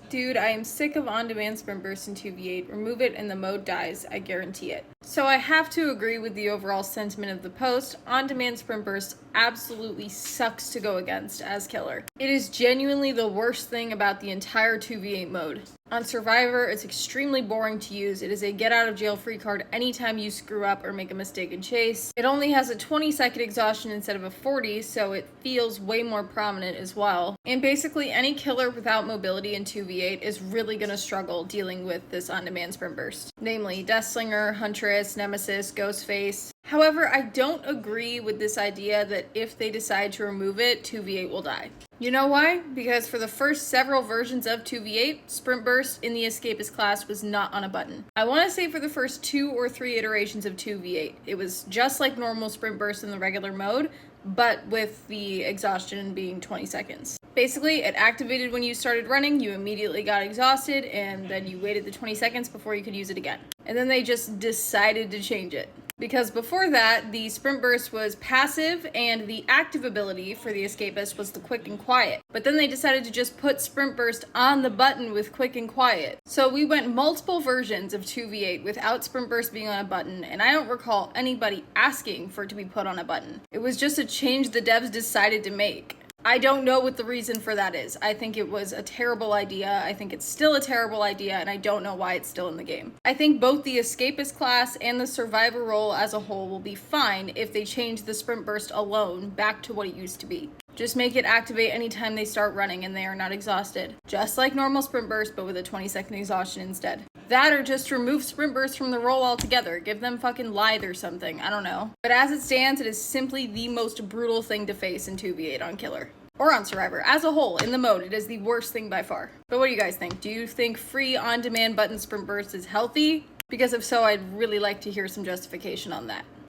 Dude, I am sick of on-demand sprint burst in 2v8. Remove it and the mode dies, I guarantee it. So I have to agree with the overall sentiment of the post. On-demand sprint burst absolutely sucks to go against as killer. It is genuinely the worst thing about the entire 2v8 mode. On Survivor, it's extremely boring to use. It is a get out of jail free card anytime you screw up or make a mistake in chase. It only has a 20-second exhaustion instead of a 40, so it feels way more prominent as well. And basically any killer without mobility in 2v8 is really gonna struggle dealing with this on-demand sprint burst. Namely, Deathslinger, Huntress, Nemesis, Ghostface. However, I don't agree with this idea that if they decide to remove it, 2v8 will die. You know why? Because for the first several versions of 2v8, Sprint Burst in the Escapist class was not on a button. I want to say for the first 2 or 3 iterations of 2v8, it was just like normal Sprint Burst in the regular mode, but with the exhaustion being 20 seconds. Basically, it activated when you started running, you immediately got exhausted, and then you waited the 20 seconds before you could use it again. And then they just decided to change it. Because before that, the Sprint Burst was passive, and the active ability for the Escapist was the Quick and Quiet. But then they decided to just put Sprint Burst on the button with Quick and Quiet. So we went multiple versions of 2v8 without Sprint Burst being on a button, and I don't recall anybody asking for it to be put on a button. It was just a change the devs decided to make. I don't know what the reason for that is. I think it was a terrible idea. I think it's still a terrible idea, and I don't know why it's still in the game. I think both the Escapist class and the Survivor role as a whole will be fine if they change the Sprint Burst alone back to what it used to be. Just make it activate anytime they start running and they are not exhausted. Just like normal Sprint Burst, but with a 20-second exhaustion instead. That or just remove Sprint Burst from the role altogether. Give them fucking Lithe or something. I don't know. But as it stands, it is simply the most brutal thing to face in 2v8 on Killer. Or on Survivor. As a whole, in the mode, it is the worst thing by far. But what do you guys think? Do you think free on-demand button Sprint Burst is healthy? Because if so, I'd really like to hear some justification on that.